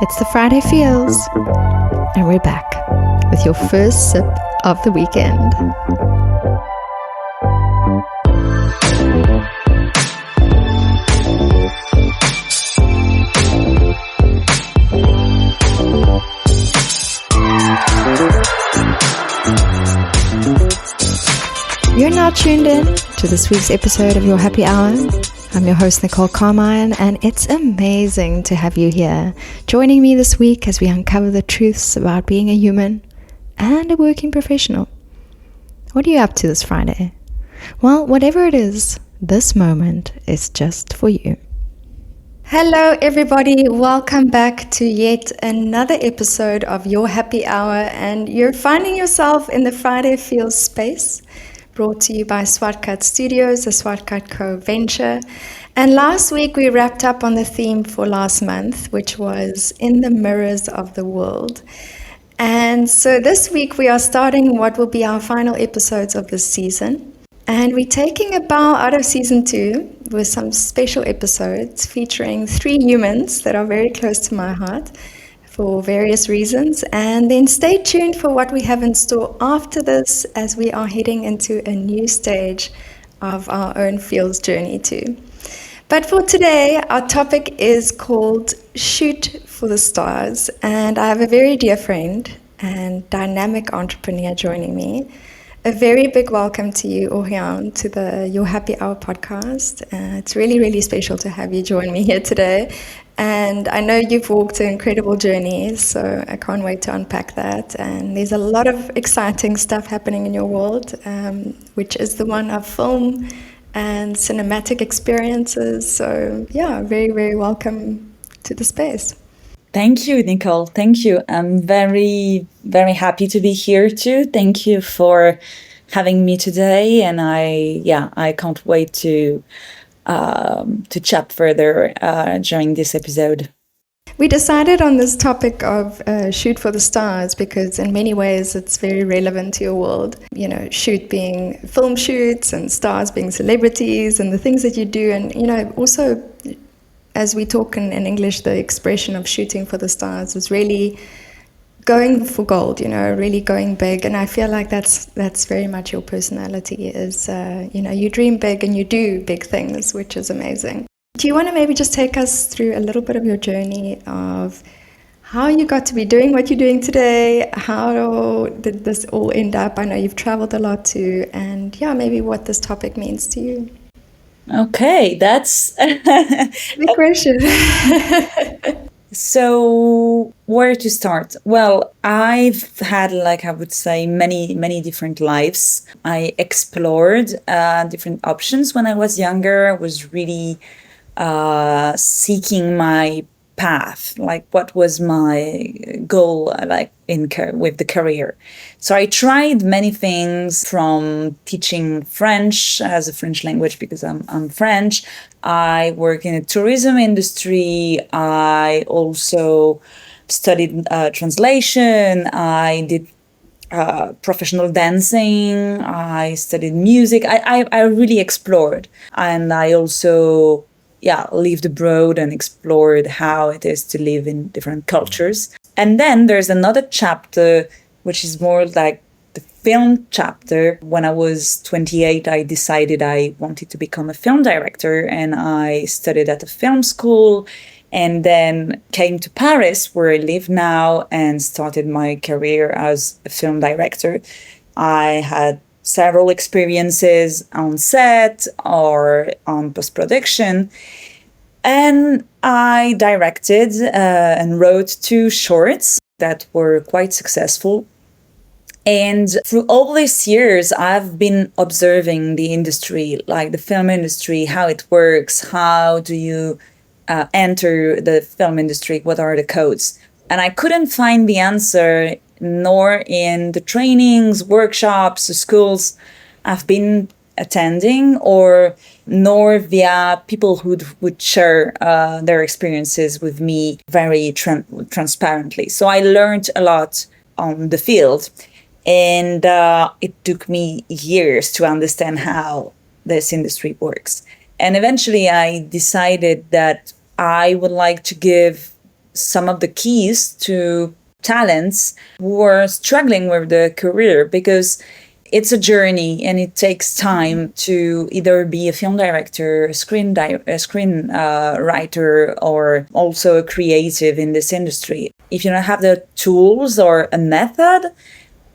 It's the Friday Feels, and we're back with your first sip of the weekend. You're now tuned in to this week's episode of Your Happy Hour. I'm your host, Nicole Carmine, and it's amazing to have you here, joining me this week as we uncover the truths about being a human and a working professional. What are you up to this Friday? Well, whatever it is, this moment is just for you. Hello, everybody. Welcome back to yet another episode of Your Happy Hour, and you're finding yourself in the Friday Feels space, brought to you by Swartkat Studios, a Swartkat co-venture. And last week we wrapped up on the theme for last month, which was In the Mirrors of the World. And so this week we are starting what will be our final episodes of this season. And we're taking a bow out of season 2 with some special episodes featuring 3 humans that are very close to my heart for various reasons. And then stay tuned for what we have in store after this as we are heading into a new stage of our own Feels journey too. But for today, our topic is called Shoot for the Stars. And I have a very dear friend and dynamic entrepreneur joining me. A very big welcome to you, Oriane, to the Your Happy Hour podcast. It's really, really special to have you join me here today. And I know you've walked an incredible journey, so I can't wait to unpack that. And there's a lot of exciting stuff happening in your world, which is the one of film and cinematic experiences. So yeah, very, very welcome to the space. Thank you, Nicole. Thank you. I'm very, very happy to be here too. Thank you for having me today. And I can't wait to chat further during this episode. We decided on this topic of shoot for the stars because in many ways it's very relevant to your world. You know, shoot being film shoots and stars being celebrities and the things that you do. And, you know, also, as we talk in English, the expression of shooting for the stars is really going for gold, you know, really going big. And I feel like that's very much your personality is, you know, you dream big and you do big things, which is amazing. Do you want to maybe just take us through a little bit of your journey of how you got to be doing what you're doing today? How did this all end up? I know you've traveled a lot too. And yeah, maybe what this topic means to you. Okay, that's big question. So where to start? Well, I've had, I would say, many different lives. I explored different options when I was younger. I was really seeking my path, what was my goal, with the career. So I tried many things, from teaching French as a French language because I'm French. I work in the tourism industry. I also studied translation. I did professional dancing. I studied music. I really explored, and I also lived abroad and explored how it is to live in different cultures. And then there's another chapter, which is more like the film chapter. When I was 28, I decided I wanted to become a film director, and I studied at a film school, and then came to Paris, where I live now, and started my career as a film director. I had several experiences on set or on post-production. And I directed and wrote 2 shorts that were quite successful. And through all these years, I've been observing the industry, like the film industry, how it works, how do you enter the film industry, what are the codes? And I couldn't find the answer, nor in the trainings, workshops, schools I've been attending, or nor via people who would share their experiences with me very transparently. So I learned a lot on the field, and it took me years to understand how this industry works. And eventually I decided that I would like to give some of the keys to talents who are struggling with the career, because it's a journey and it takes time to either be a film director, a screen writer, or also a creative in this industry. If you don't have the tools or a method,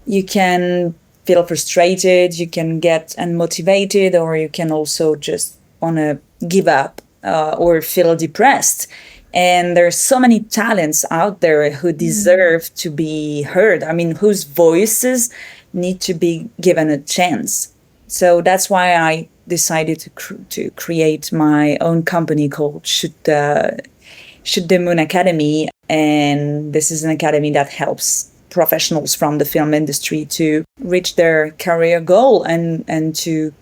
you can feel frustrated, you can get unmotivated, or you can also just want to give up or feel depressed. And there's so many talents out there who deserve to be heard. I mean, whose voices need to be given a chance. So that's why I decided to create my own company called Shoot the Moon Academy. And this is an academy that helps professionals from the film industry to reach their career goal and to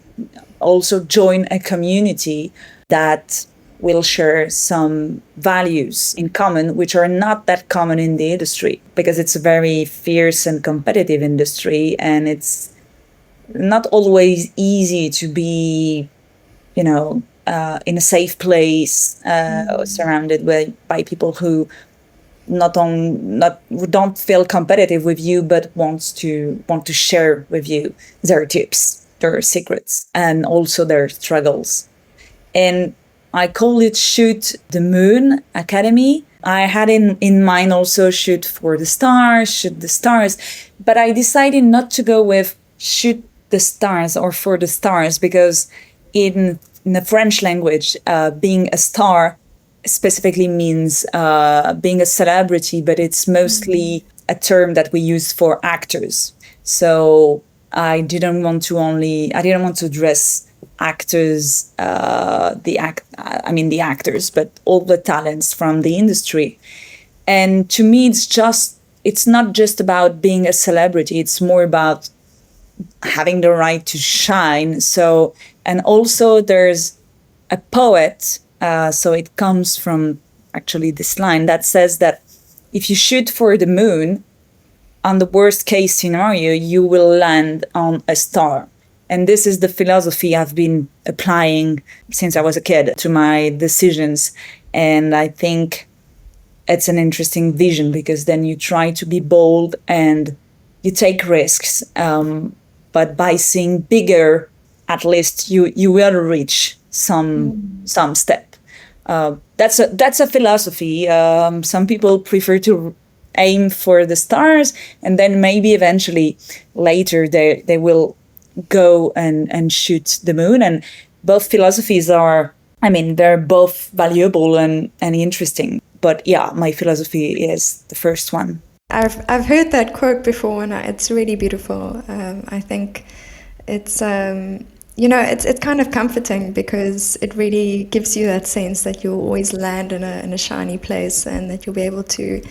also join a community that will share some values in common, which are not that common in the industry, because it's a very fierce and competitive industry, and it's not always easy to be, in a safe place, surrounded by people who who don't feel competitive with you, but want to share with you their tips, their secrets, and also their struggles. And I call it Shoot the Moon Academy. I had in mind also Shoot the Stars, but I decided not to go with Shoot the Stars or For the Stars, because in the French language, being a star specifically means being a celebrity, but it's mostly a term that we use for actors. So I didn't want to address actors, the actors, but all the talents from the industry. And to me, it's not just about being a celebrity. It's more about having the right to shine. So, and also there's a poet. So it comes from actually this line that says that if you shoot for the moon, on the worst case scenario, you will land on a star. And this is the philosophy I've been applying since I was a kid to my decisions. And I think it's an interesting vision, because then you try to be bold and you take risks. But by seeing bigger, at least you will reach some step. That's a philosophy. Some people prefer to aim for the stars, and then maybe eventually later they will go and shoot the moon. And both philosophies they're both valuable and interesting. But yeah, my philosophy is the first one. I've heard that quote before, and it's really beautiful. I think it's it's kind of comforting, because it really gives you that sense that you'll always land in a shiny place, and that you'll be able to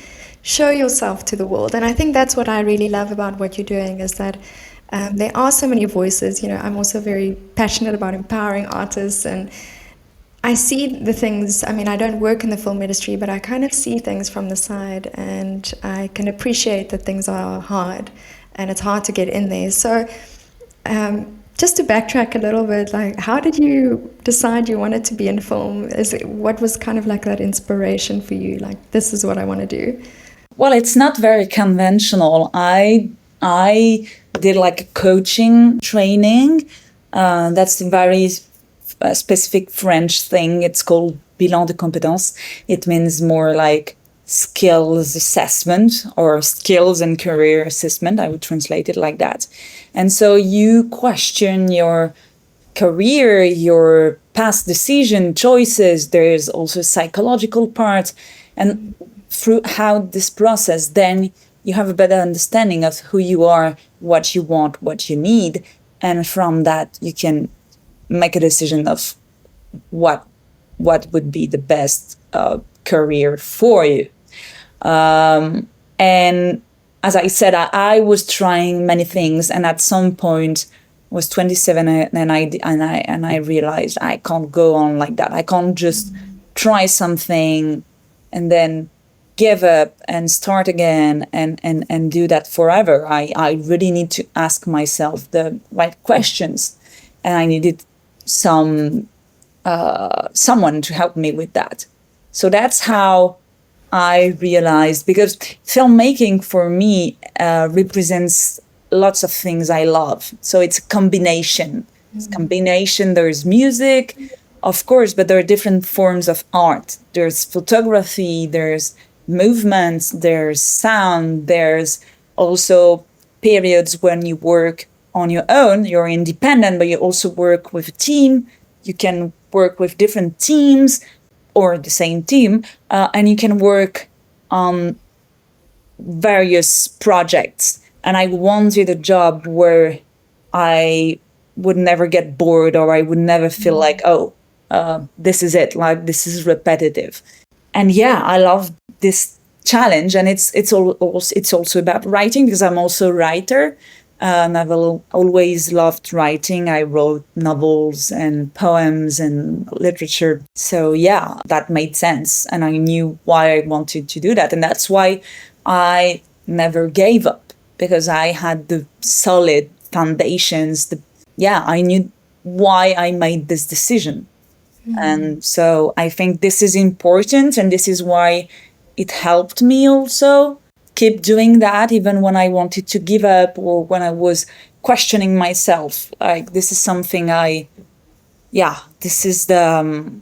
show yourself to the world. And I think that's what I really love about what you're doing, is that there are so many voices. I'm also very passionate about empowering artists, and I see the things. I don't work in the film industry, but I kind of see things from the side, and I can appreciate that things are hard, and it's hard to get in there. So just to backtrack a little bit, like, how did you decide you wanted to be in film? What was kind of like that inspiration for you? Like, this is what I want to do. Well, it's not very conventional. I did like a coaching training. That's a very specific French thing. It's called bilan de compétences. It means more like skills assessment, or skills and career assessment. I would translate it like that. And so you question your career, your past decision choices. There's also a psychological part. And through how this process, then you have a better understanding of who you are, what you want, what you need. And from that, you can make a decision of what would be the best career for you. And as I said, I was trying many things, and at some point I was 27, and I realized I can't go on like that. I can't just try something and then give up and start again and do that forever. I really need to ask myself the right questions, and I needed someone to help me with that. So that's how I realized, because filmmaking for me represents lots of things I love. So it's a combination. It's a combination. There's music, of course, but there are different forms of art. There's photography, there's movements, there's sound, there's also periods when you work on your own, you're independent, but you also work with a team. You can work with different teams or the same team, and you can work on various projects. And I wanted a job where I would never get bored, or I would never feel like, oh, this is it, like this is repetitive. And yeah, I love this challenge, and it's also about writing, because I'm also a writer. And I've always loved writing. I wrote novels and poems and literature. So yeah, that made sense. And I knew why I wanted to do that. And that's why I never gave up, because I had the solid foundations. I knew why I made this decision. And so I think this is important. And this is why it helped me also keep doing that, even when I wanted to give up, or when I was questioning myself. Like, this is something this is the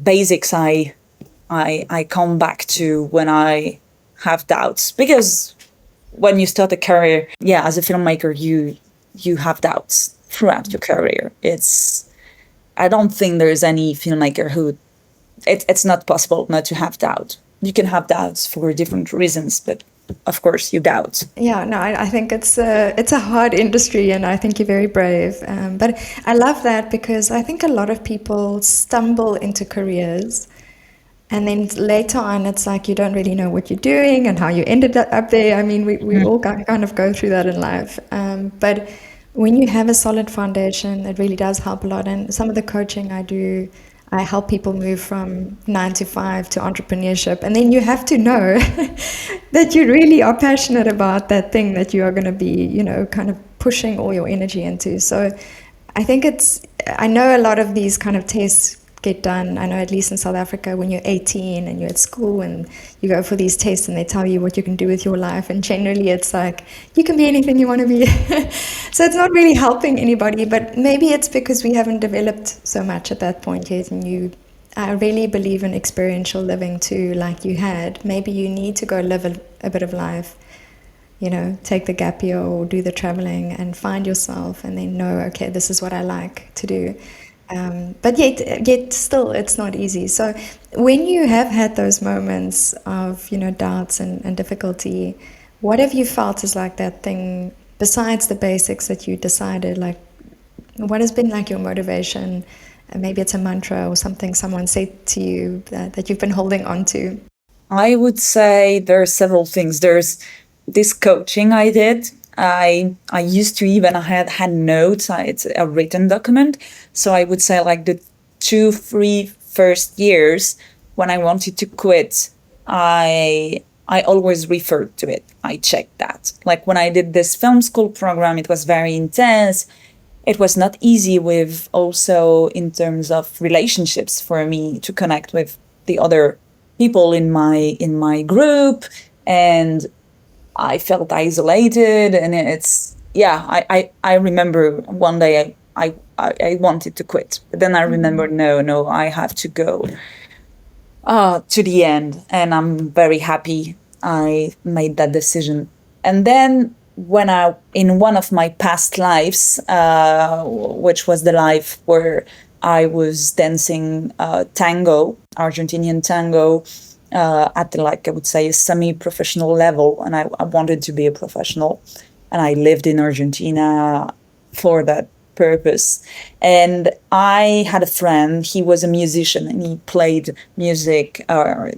basics I come back to when I have doubts. Because when you start a career, as a filmmaker, you have doubts throughout your career. I don't think there's any filmmaker who it's not possible not to have doubt. You can have doubts for different reasons, but of course you doubt. Yeah, no, I think it's a hard industry, and I think you're very brave. But I love that, because I think a lot of people stumble into careers, and then later on it's like you don't really know what you're doing and how you ended up there. I mean, we all kind of go through that in life. But when you have a solid foundation, it really does help a lot. And some of the coaching I do, I help people move from 9 to 5 to entrepreneurship. And then you have to know that you really are passionate about that thing that you are going to be, kind of pushing all your energy into. So I think I know a lot of these kind of tests get done. I know, at least in South Africa, when you're 18 and you're at school and you go for these tests and they tell you what you can do with your life. And generally it's like, you can be anything you want to be. So it's not really helping anybody, but maybe it's because we haven't developed so much at that point yet. And I really believe in experiential living too, like you had. Maybe you need to go live a bit of life, take the gap year or do the traveling and find yourself, and then know, okay, this is what I like to do. But yet still, it's not easy. So when you have had those moments of, doubts and difficulty, what have you felt is like that thing, besides the basics that you decided, like what has been like your motivation? Maybe it's a mantra or something someone said to you that you've been holding on to. I would say there are several things. There's this coaching I did. I used to even, I had notes. It's a written document. So I would say, like, the 2-3 first years when I wanted to quit, I always referred to it. I checked that. Like, when I did this film school program, it was very intense. It was not easy, with also in terms of relationships, for me to connect with the other people in my group, and I felt isolated. And I remember one day I wanted to quit, but then I remembered, no, I have to go to the end, and I'm very happy I made that decision. And then when in one of my past lives, which was the life where I was dancing tango, Argentinian tango, at I would say a semi-professional level, and I wanted to be a professional, and I lived in Argentina for that purpose. And I had a friend, he was a musician, and he played music, our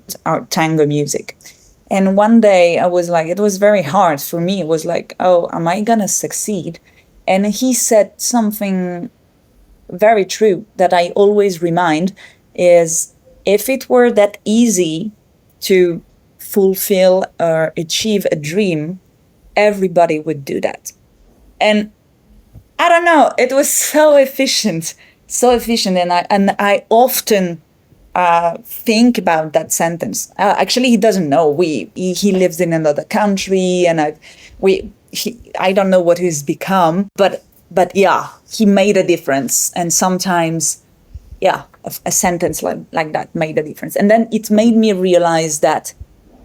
tango music. And one day I was like, it was very hard for me. It was like, oh, am I gonna succeed? And he said something very true that I always remind is, if it were that easy to fulfill or achieve a dream, everybody would do that. And I don't know, it was so efficient. And I often think about that sentence. Actually, he doesn't know. He lives in another country, and I don't know what he's become, but yeah, he made a difference. And sometimes, yeah, a sentence like that made a difference. And then it made me realize that,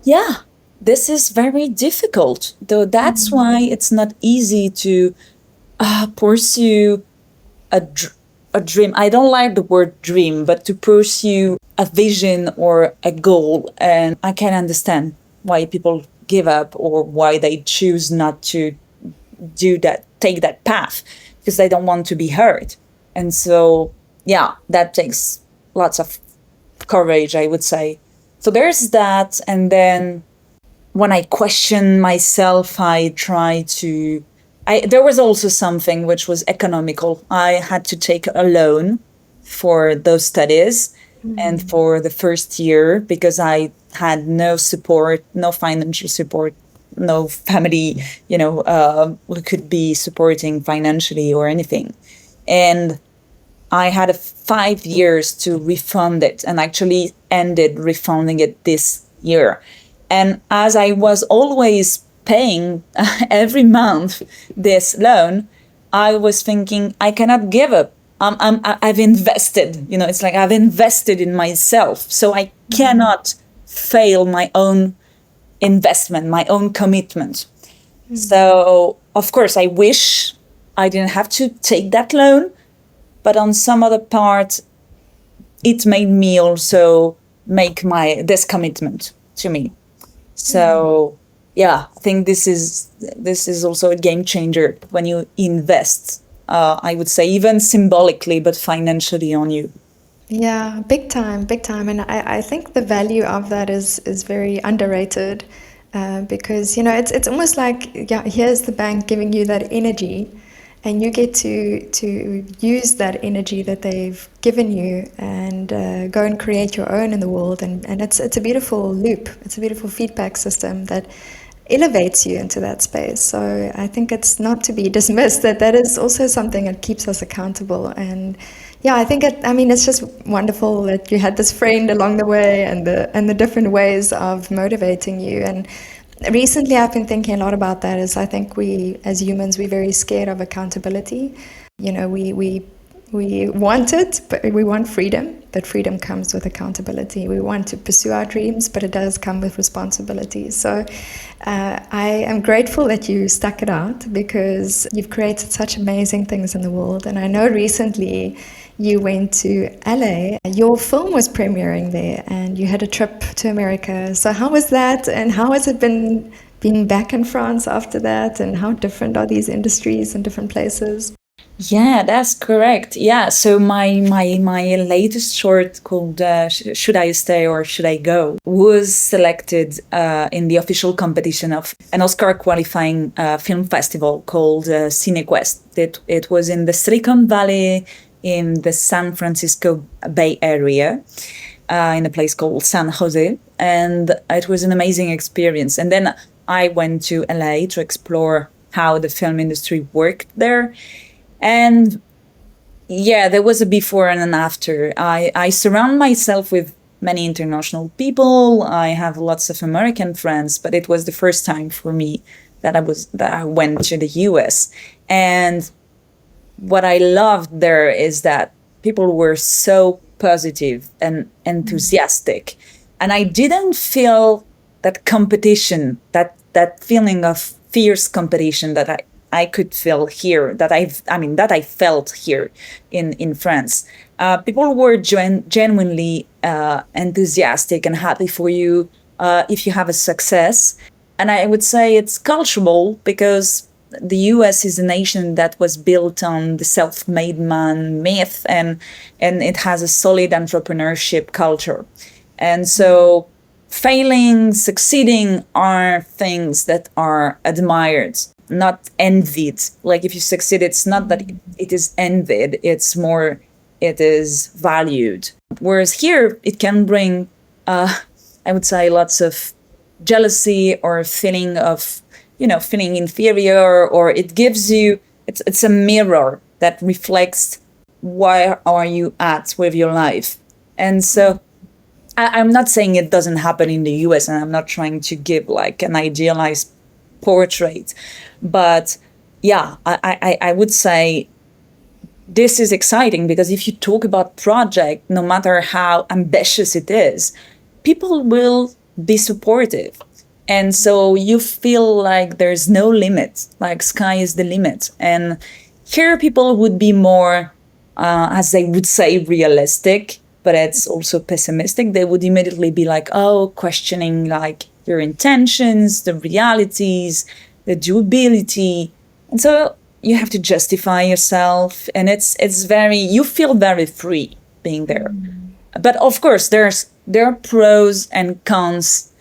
yeah, this is very difficult. Though that's why it's not easy to pursue a dream. I don't like the word dream, but to pursue a vision or a goal. And I can understand why people give up or why they choose not to take that path, because they don't want to be hurt. And so, yeah, that takes lots of courage, I would say. So there's that. And then when I question myself, I try to there was also something which was economical. I had to take a loan for those studies and for the first year, because I had no support, no financial support, no family, who could be supporting financially or anything. And I had 5 years to refund it, and actually ended refunding it this year. And as I was always paying every month this loan, I was thinking, I cannot give up. I've invested, it's like I've invested in myself. So I cannot fail my own investment, my own commitment. So, of course, I wish I didn't have to take that loan. But on some other part, it made me also make this commitment to me. So, yeah, I think this is also a game changer when you invest. I would say even symbolically, but financially on you. Yeah, big time, big time. And I think the value of that is very underrated, because, it's almost like, yeah, here's the bank giving you that energy, and you get to use that energy that they've given you and go and create your own in the world. And it's a beautiful loop. It's a beautiful feedback system that elevates you into that space. So I think it's not to be dismissed that is also something that keeps us accountable. And yeah, I think it's just wonderful that you had this friend along the way, and the different ways of motivating you. And recently I've been thinking a lot about that. Is I think we as humans, we're very scared of accountability. We want it, but we want freedom, but freedom comes with accountability. We want to pursue our dreams, but it does come with responsibility. So I am grateful that you stuck it out, because you've created such amazing things in the world. And I know recently you went to LA. Your film was premiering there, and you had a trip to America. So how was that, and how has it been being back in France after that, and how different are these industries in different places? Yeah, that's correct. Yeah, so my latest short called "Should I Stay or Should I Go" was selected in the official competition of an Oscar qualifying film festival called CineQuest. It was in the Silicon Valley, in the San Francisco Bay Area, in a place called San Jose, and it was an amazing experience. And then I went to LA to explore how the film industry worked there. And yeah, there was a before and an after. I surround myself with many international people. I have lots of American friends, but it was the first time for me that I went to the US. And what I loved there is that people were so positive and enthusiastic. And I didn't feel that competition, that feeling of fierce competition that I could feel here, that I felt here in France. People were genuinely enthusiastic and happy for you if you have a success. And I would say it's cultural, because the US is a nation that was built on the self-made man myth, and it has a solid entrepreneurship culture. And so failing, succeeding are things that are admired, not envied. Like if you succeed, it's not that it is envied, it's more, it is valued. Whereas here, it can bring, I would say, lots of jealousy or feeling of, feeling inferior, or it gives you, it's a mirror that reflects where are you at with your life. And so I'm not saying it doesn't happen in the US, and I'm not trying to give like an idealized portrait, but yeah, I would say this is exciting because if you talk about project, no matter how ambitious it is, people will be supportive. And so you feel like there's no limit, like sky is the limit. And here people would be more, as they would say, realistic, but it's also pessimistic. They would immediately be like, oh, questioning like your intentions, the realities, the doability. And so you have to justify yourself. And it's very, you feel very free being there. But of course, there are pros and cons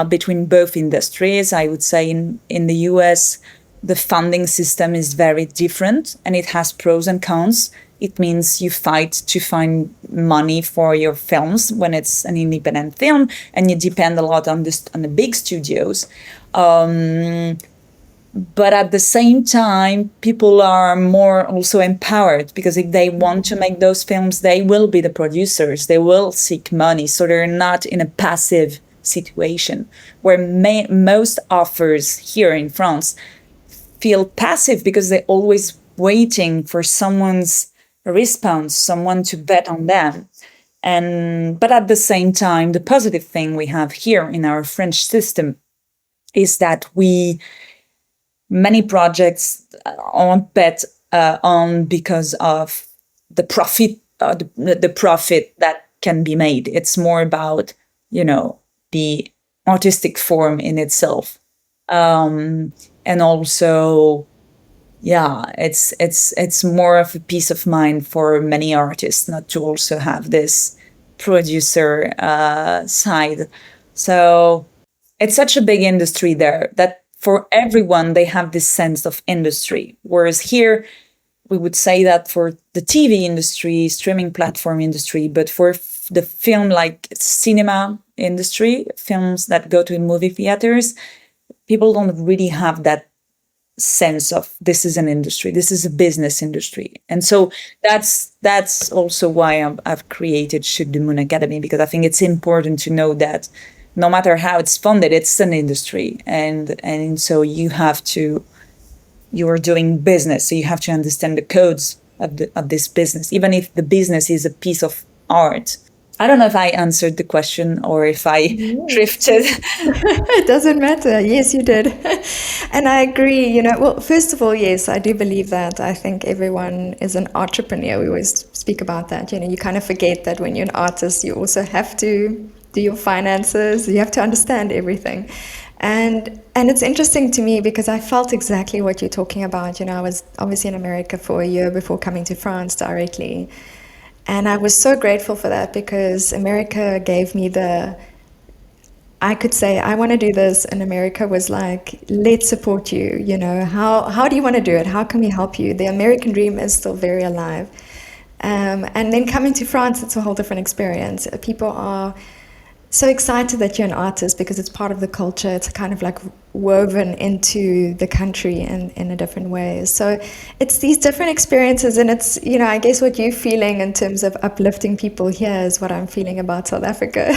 between both industries. I would say in the US, the funding system is very different and it has pros and cons. It means you fight to find money for your films when it's an independent film, and you depend a lot on the big studios. But at the same time, people are more also empowered because if they want to make those films, they will be the producers. They will seek money. So they're not in a passive situation where most offers here in France feel passive because they're always waiting for someone's response, someone to bet on them. But at the same time, the positive thing we have here in our French system is that many projects aren't bet on because of the profit, the profit that can be made. It's more about, the artistic form in itself. And also, yeah, it's more of a peace of mind for many artists not to also have this producer side. So it's such a big industry there that for everyone, they have this sense of industry. Whereas here, we would say that for the TV industry, streaming platform industry, but for the film like cinema industry, films that go to movie theaters, people don't really have that sense of this is an industry, this is a business industry. And so that's also why I've created Shoot the Moon Academy, because I think it's important to know that no matter how it's funded, it's an industry. And so you are doing business. So you have to understand the codes of this business, even if the business is a piece of art. I don't know if I answered the question or if I drifted. It doesn't matter. Yes, you did. And I agree, well, first of all, yes, I do believe that. I think everyone is an entrepreneur. We always speak about that. You kind of forget that when you're an artist, you also have to do your finances. You have to understand everything. And it's interesting to me because I felt exactly what you're talking about. I was obviously in America for a year before coming to France directly. And I was so grateful for that because America gave me I could say, I want to do this. And America was like, let's support you. How do you want to do it? How can we help you? The American dream is still very alive. And then coming to France, it's a whole different experience. People are so excited that you're an artist because it's part of the culture. It's kind of like woven into the country in a different way. So it's these different experiences, and it's, I guess what you're feeling in terms of uplifting people here is what I'm feeling about South Africa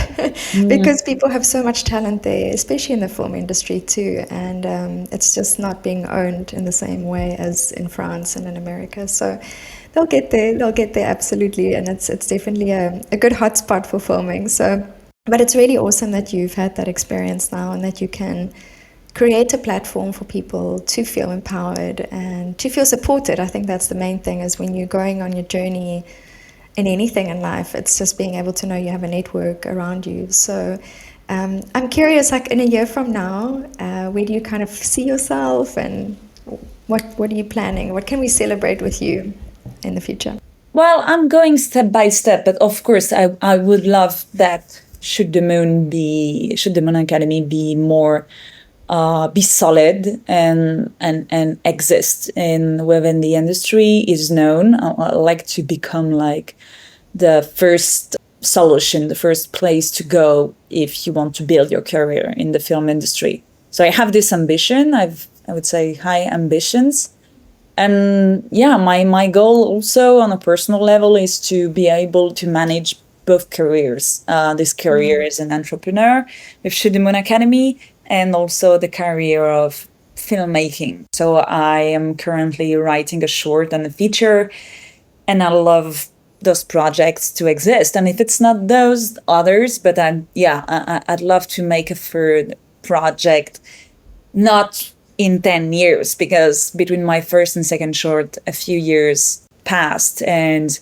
because people have so much talent there, especially in the film industry too. And it's just not being owned in the same way as in France and in America. So they'll get there, absolutely. And it's definitely a good hotspot for filming. But it's really awesome that you've had that experience now and that you can create a platform for people to feel empowered and to feel supported. I think that's the main thing, is when you're going on your journey in anything in life, it's just being able to know you have a network around you. So I'm curious, like in a year from now, where do you kind of see yourself, and what are you planning? What can we celebrate with you in the future? Well, I'm going step by step, but of course I would love that Should the Moon Academy be more be solid and exist within the industry, is known. I like to become like the first solution, the first place to go if you want to build your career in the film industry. So I have this ambition. I would say high ambitions. And yeah, my goal also on a personal level is to be able to manage both careers. This career as an entrepreneur with Shoot the Moon Academy, and also the career of filmmaking. So I am currently writing a short and a feature, and I love those projects to exist. And if it's not those, others, but I'd love to make a third project, not in 10 years, because between my first and second short, a few years passed, and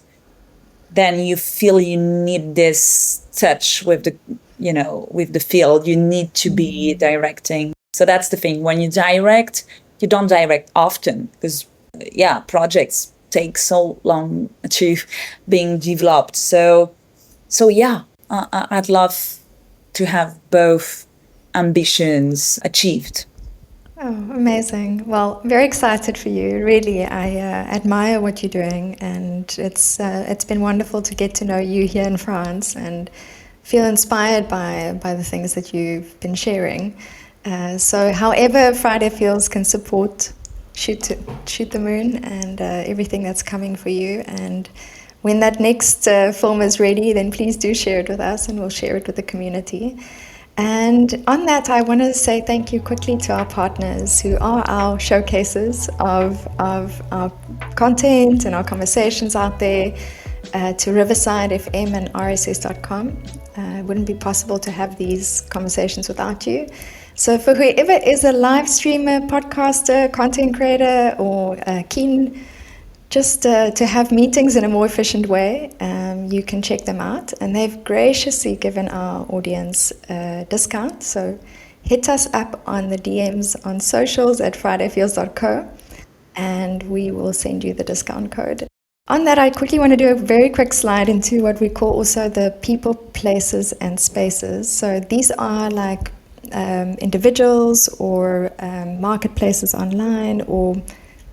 then you feel you need this touch with the field. You need to be directing. So that's the thing. When you direct, you don't direct often, because projects take so long to being developed. I'd love to have both ambitions achieved. Oh, amazing. Well, very excited for you. Really, I admire what you're doing, and it's been wonderful to get to know you here in France and feel inspired by the things that you've been sharing. So however Friday Feels can support Shoot the Moon and everything that's coming for you. And when that next film is ready, then please do share it with us, and we'll share it with the community. And on that, I want to say thank you quickly to our partners who are our showcases of our content and our conversations out there, to Riverside FM and RSS.com. It wouldn't be possible to have these conversations without you. So for whoever is a live streamer, podcaster, content creator, or keen just to have meetings in a more efficient way, you can check them out. And they've graciously given our audience a discount. So hit us up on the DMs on socials at fridayfeels.co, and we will send you the discount code. On that, I quickly want to do a very quick slide into what we call also the people, places, and spaces. So these are like individuals or marketplaces online or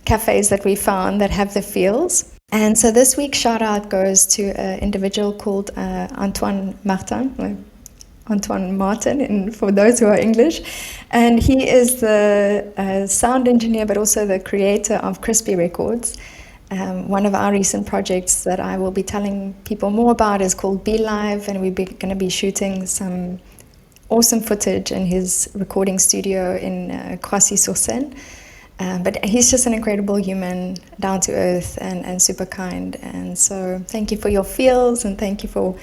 cafes that we found that have the feels. And so this week's shout out goes to an individual called Antoine Martin, and for those who are English. And he is the sound engineer, but also the creator of Crispy Records. One of our recent projects that I will be telling people more about is called Be Live, and we're going to be shooting some awesome footage in his recording studio in Croissy-sur-Seine. But he's just an incredible human, down to earth and super kind. And so thank you for your feels, and thank you for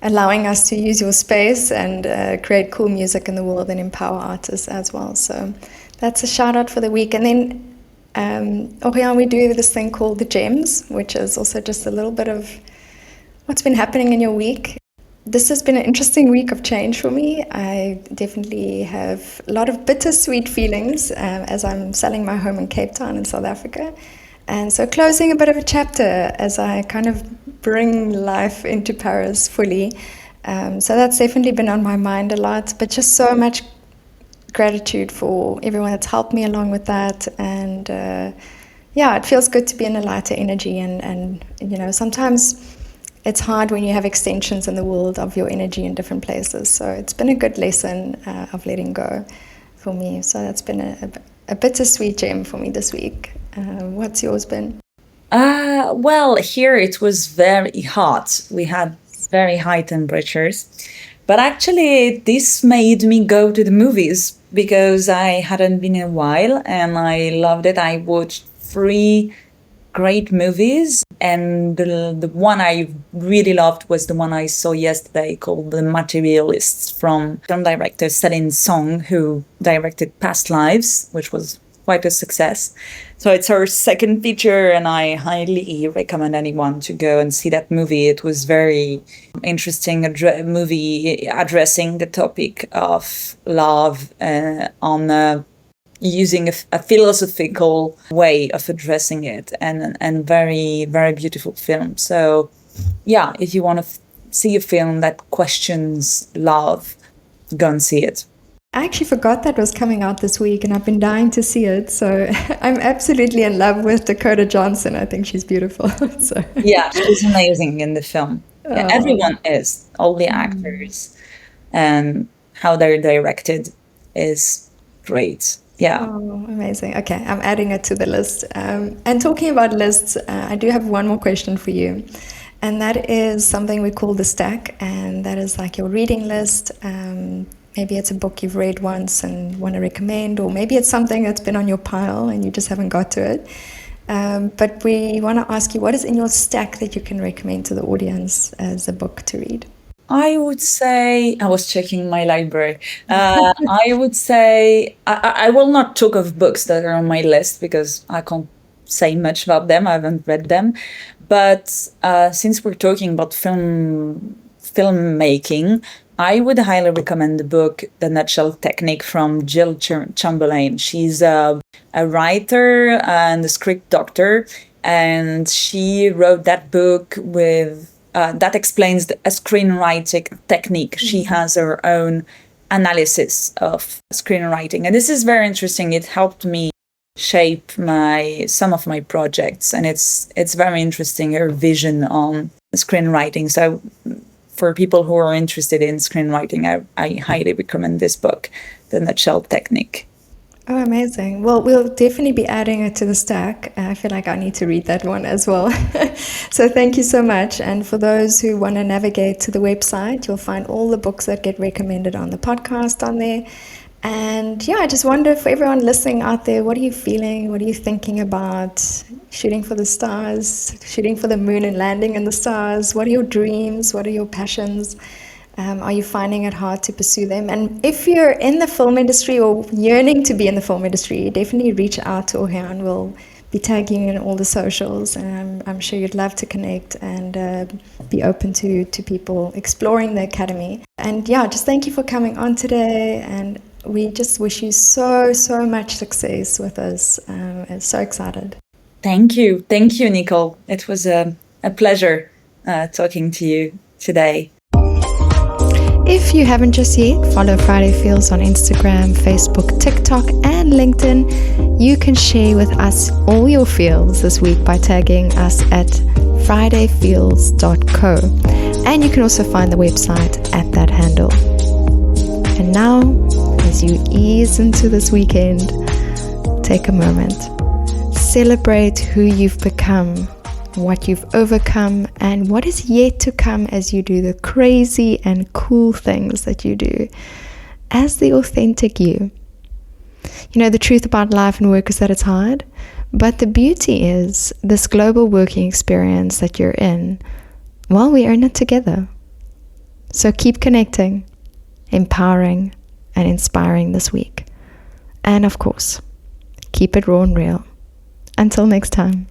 allowing us to use your space and create cool music in the world and empower artists as well. So that's a shout out for the week. And then Oriane, we do this thing called the Gems, which is also just a little bit of what's been happening in your week. This has been an interesting week of change for me. I definitely have a lot of bittersweet feelings as I'm selling my home in Cape Town in South Africa. And so closing a bit of a chapter as I kind of bring life into Paris fully. So that's definitely been on my mind a lot, but just so much gratitude for everyone that's helped me along with that. And it feels good to be in a lighter energy. And sometimes it's hard when you have extensions in the world of your energy in different places. So it's been a good lesson of letting go for me. So that's been a bittersweet gem for me this week. What's yours been? Well, here it was very hot. We had very high temperatures. But actually, this made me go to the movies because I hadn't been in a while and I loved it. I watched 3 great movies, and the one I really loved was the one I saw yesterday called The Materialists, from film director Céline Song, who directed Past Lives, which was quite a success. So it's her second feature, and I highly recommend anyone to go and see that movie. It was very interesting movie addressing the topic of love on using a philosophical way of addressing it, and very, very beautiful film. So if you want to see a film that questions love, go and see it. I actually forgot that was coming out this week, and I've been dying to see it. So I'm absolutely in love with Dakota Johnson. I think she's beautiful. So yeah, she's amazing in the film. Yeah, everyone is, all the actors, and how they're directed is great. Yeah. Oh, amazing. Okay, I'm adding it to the list. And talking about lists, I do have one more question for you. And that is something we call the stack, and that is like your reading list. Maybe it's a book you've read once and want to recommend, or maybe it's something that's been on your pile and you just haven't got to it. But we want to ask you, what is in your stack that you can recommend to the audience as a book to read? I would say, I was checking my library. I would say, I will not talk of books that are on my list because I can't say much about them. I haven't read them. But since we're talking about filmmaking, I would highly recommend the book, The Nutshell Technique from Jill Chamberlain. She's a writer and a script doctor, and she wrote that book with that explains a screenwriting technique. She has her own analysis of screenwriting, and this is very interesting. It helped me shape some of my projects, and it's very interesting, her vision on screenwriting. So for people who are interested in screenwriting, I highly recommend this book, The Nutshell Technique. Oh, amazing. Well, we'll definitely be adding it to the stack. I feel like I need to read that one as well. So thank you so much. And for those who want to navigate to the website, you'll find all the books that get recommended on the podcast on there. And yeah, I just wonder, for everyone listening out there, what are you feeling? What are you thinking about? Shooting for the stars, shooting for the moon and landing in the stars? What are your dreams? What are your passions? Are you finding it hard to pursue them? And if you're in the film industry or yearning to be in the film industry, definitely reach out to Oriane. We'll be tagging you in all the socials, and I'm sure you'd love to connect and be open to people exploring the academy. And yeah, just thank you for coming on today, and we just wish you so much success with this. I'm so excited. Thank you, Nicole. It was a pleasure talking to you today. If you haven't just yet, follow Friday Feels on Instagram, Facebook, TikTok, and LinkedIn. You can share with us all your feels this week by tagging us at fridayfeels.co. And you can also find the website at that handle. And now, as you ease into this weekend, take a moment. Celebrate who you've become, what you've overcome, and what is yet to come as you do the crazy and cool things that you do as the authentic you. You know, the truth about life and work is that it's hard, but the beauty is this global working experience that you're in, well, we earn it together. So keep connecting, empowering, and inspiring this week. And of course, keep it raw and real. Until next time.